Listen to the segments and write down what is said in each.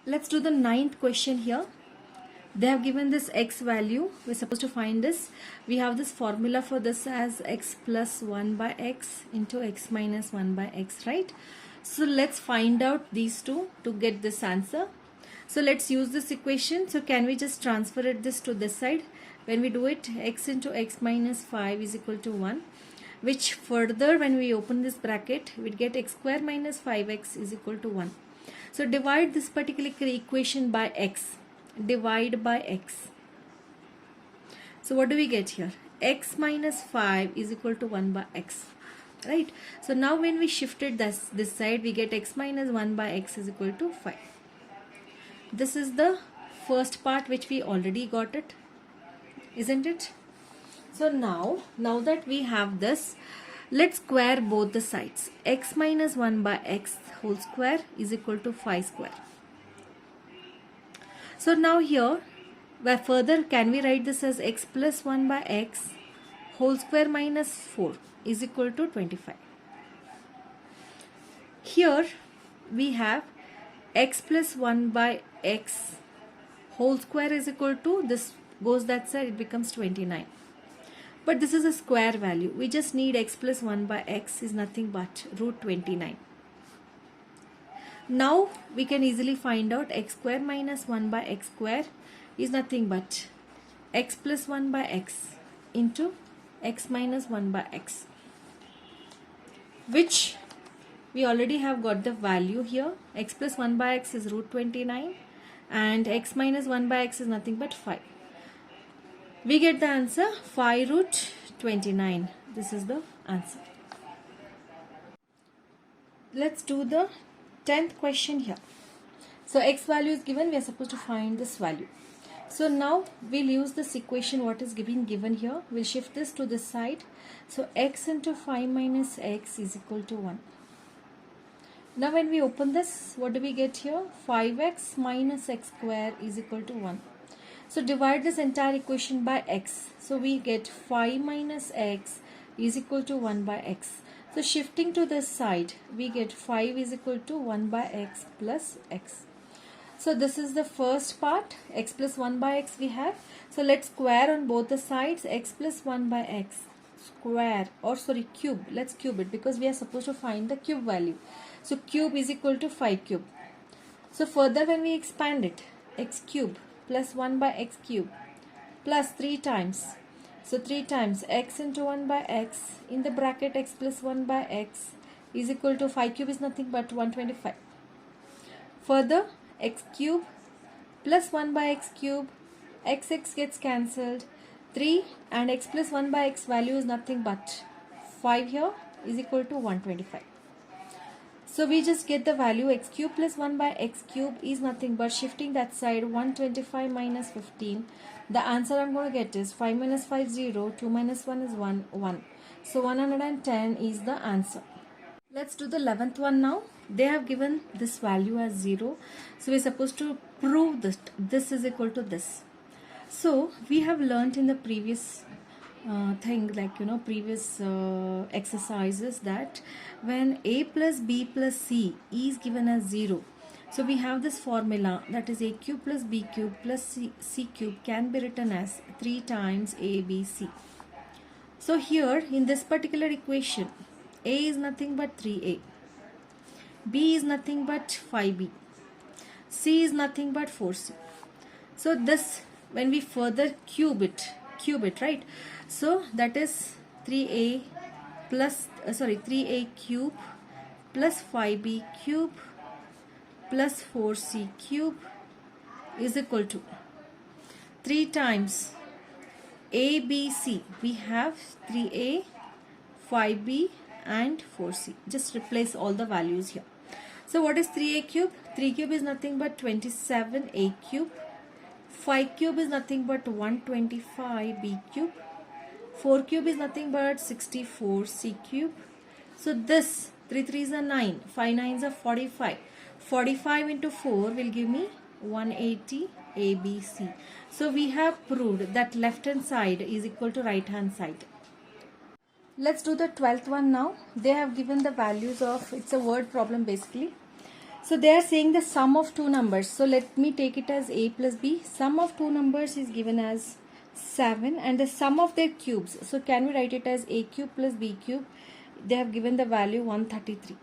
Let's do the ninth question here. They have given this x value. We're supposed to find this. We have this formula for this as x plus 1 by x into x minus 1 by x, right? So let's find out these two to get this answer. So let's use this equation. So can we just transfer this to this side? When we do it, x into x minus 5 is equal to 1. Which further, when we open this bracket, we get x square minus 5x is equal to 1. So divide this particular equation by x. Divide by x. So what do we get here? X minus 5 is equal to 1 by x. Right? So now when we shifted this side, we get x minus 1 by x is equal to 5. This is the first part which we already got it. Isn't it? So now that we have this, let's square both the sides. X minus 1 by x whole square is equal to 5 square. So now here, where further can we write this as x plus 1 by x whole square minus 4 is equal to 25. Here we have x plus 1 by x whole square is equal to, this goes that side, it becomes 29. But this is a square value. We just need x plus 1 by x is nothing but root 29. Now we can easily find out x square minus 1 by x square is nothing but x plus 1 by x into x minus 1 by x, which we already have got the value here. X plus 1 by x is root 29 and x minus 1 by x is nothing but 5. We get the answer 5 root 29. This is the answer. Let's do the 10th question here. So x value is given, we are supposed to find this value. So now we'll use this equation what is given here. We'll shift this to this side. So x into 5 minus x is equal to 1. Now when we open this, what do we get here? 5x minus x square is equal to 1. So divide this entire equation by x. So we get 5 minus x is equal to 1 by x. So shifting to this side, we get 5 is equal to 1 by x plus x. So this is the first part, x plus 1 by x we have. So let's square on both the sides, x plus 1 by x square, or sorry, cube. Let's cube it because we are supposed to find the cube value. So cube is equal to 5 cube. So further when we expand it, x cube plus 1 by x cube plus 3 times. So 3 times x into 1 by x in the bracket x plus 1 by x is equal to 5 cube is nothing but 125. Further x cube plus 1 by x cube, x gets cancelled, 3 and x plus 1 by x value is nothing but 5 here is equal to 125. So we just get the value x cube plus 1 by x cube is nothing but shifting that side 125 minus 15. The answer I'm going to get is 5 minus 5 0, 2 minus 1 is 1, 1. So 110 is the answer. Let's do the 11th one now. They have given this value as 0. So we're supposed to prove that this is equal to this. So we have learnt in the previous previous exercises that when a plus b plus c is given as 0, so we have this formula that is a cube plus b cube plus c cube can be written as 3 times abc. So here in this particular equation, a is nothing but 3a, b is nothing but 5b, c is nothing but 4c. So this, when we further cube it, right? So that is 3a cube plus 5b cube plus 4c cube is equal to 3 times abc. We have 3a, 5b and 4c. Just replace all the values here. So what is 3a cube? 3 cube is nothing but 27a cube. 5 cube is nothing but 125b cube. 4 cube is nothing but 64c cube. So this 3 3s are 9, 5 9s are 45. 45 into 4 will give me 180 ABC. So we have proved that left hand side is equal to right hand side. Let's do the 12th one now. They have given the values of, it's a word problem basically. So they are saying the sum of two numbers. So let me take it as a plus b. Sum of two numbers is given as 7 and the sum of their cubes. So can we write it as a cube plus b cube? They have given the value 133.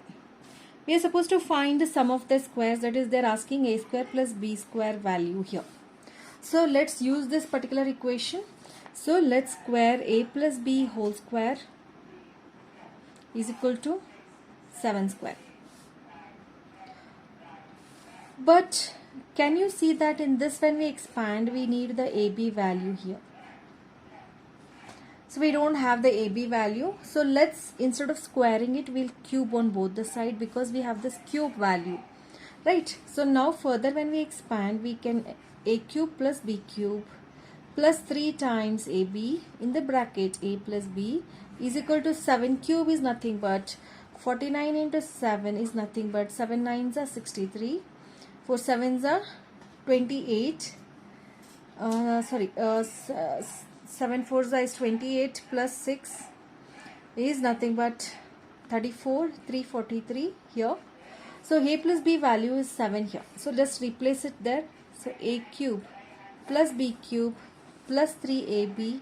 We are supposed to find the sum of the squares, that is they are asking a square plus b square value here. So let's use this particular equation. So let's square a plus b whole square is equal to 7 square. But can you see that in this when we expand we need the AB value here. So we don't have the AB value. So let's, instead of squaring it, we'll cube on both the side because we have this cube value. Right. So now further when we expand we can a cube plus b cube plus 3 times AB in the bracket a plus b is equal to 7 cube is nothing but 49 into 7 is nothing but 7 nines are 63. 4 sevens are 28. 7 fours is 28 plus 6 is nothing but 34. 343 here. So a plus b value is 7 here. So just replace it there. So a cube plus b cube plus 3ab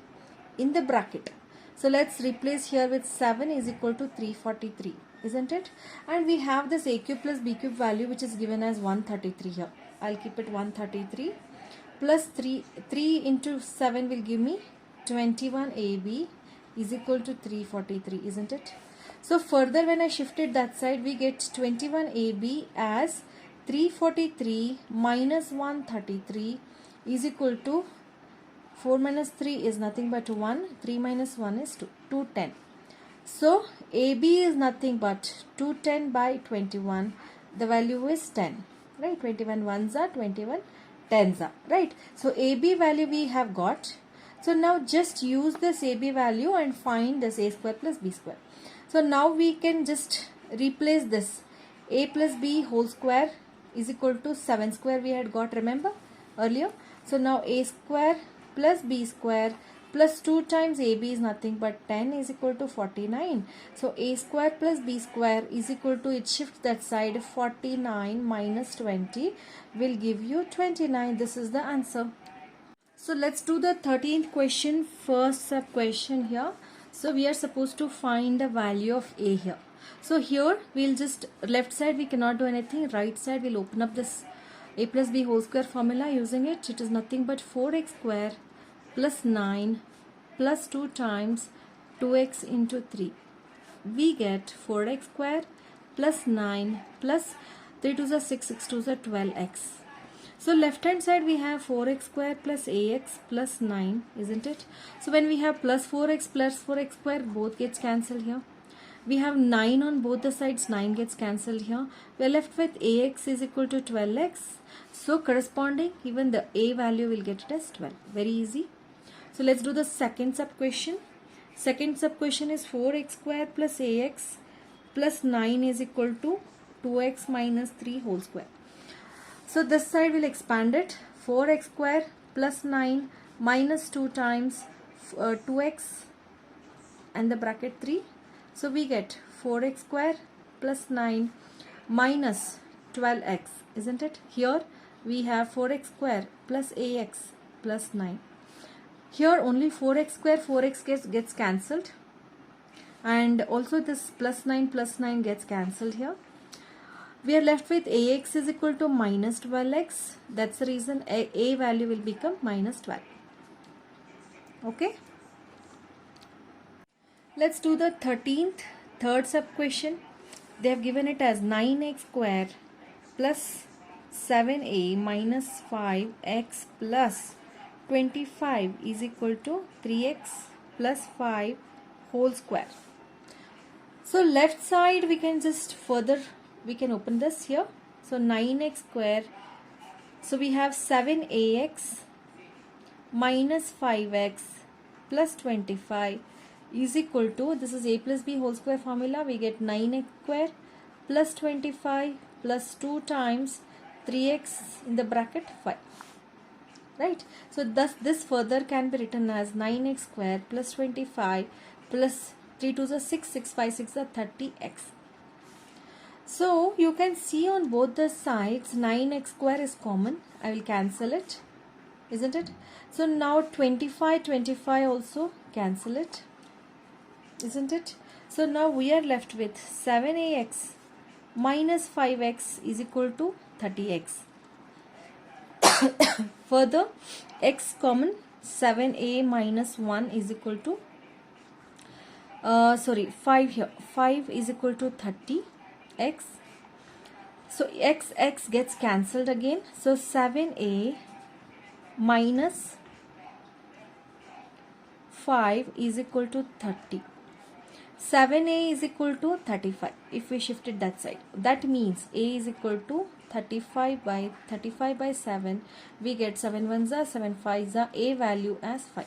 in the bracket. So let's replace here with 7 is equal to 343. Isn't it? And we have this a cube plus b cube value which is given as 133 here. I'll keep it 133 plus 3 into 7 will give me 21 AB is equal to 343, isn't it? So further when I shifted that side we get 21 AB as 343 minus 133 is equal to 4 minus 3 is nothing but 1. 3 minus 1 is 2. 210. So AB is nothing but 210 by 21. The value is 10. Right? 21 ones are 21 tens are. Right? So AB value we have got. So now just use this AB value and find this a square plus b square. So now we can just replace this. A plus b whole square is equal to 7 square we had got, remember earlier. So now a square plus b square plus 2 times AB is nothing but 10 is equal to 49. So a square plus b square is equal to, it shifts that side, 49 minus 20 will give you 29. This is the answer. So let's do the 13th question, first sub question here. So we are supposed to find the value of a here. So here we'll just, left side we cannot do anything, right side we'll open up this a plus b whole square formula using it. It is nothing but 4x square plus 9 plus 2 times 2x into 3. We get 4x square plus 9 plus 3 2s are 6, 6 2s are 12x. So left hand side we have 4x square plus ax plus 9, isn't it? So when we have plus 4x square, both gets cancelled here. We have 9 on both the sides, 9 gets cancelled here. We are left with ax is equal to 12x. So corresponding, even the a value will get it as 12. Very easy. So let's do the second sub question. Second sub question is 4x square plus ax plus 9 is equal to 2x minus 3 whole square. So this side will expand it. 4x square plus 9 minus 2 times 2x and the bracket 3. So we get 4x square plus 9 minus 12x, isn't it? Here we have 4x square plus ax plus 9. Here only 4x square, 4x gets cancelled, and also this plus 9 gets cancelled here. We are left with ax is equal to minus 12x. That's the reason a value will become minus 12. Okay. Let's do the third sub question. They have given it as 9x square plus 7a minus 5x plus 25 is equal to 3x plus 5 whole square. So left side we can just further, we can open this here. So 9x square, so we have 7ax minus 5x plus 25 is equal to, this is a plus b whole square formula, we get 9x square plus 25 plus 2 times 3x in the bracket 5. Right? So thus this further can be written as 9x square plus 25 plus 3 2s are 6, 6 5 6 are 30x. So you can see on both the sides 9x square is common. I will cancel it, isn't it? So now 25 also cancel it, isn't it? So now we are left with 7ax minus 5x is equal to 30x. Further, x common, 7a minus 1 is equal to 5 here. 5 is equal to 30x. So x gets cancelled again. So 7a minus 5 is equal to 30. 7a is equal to 35 if we shift it that side. That means a is equal to 35 by 7. We get 7 ones are 7 5s are a value as 5.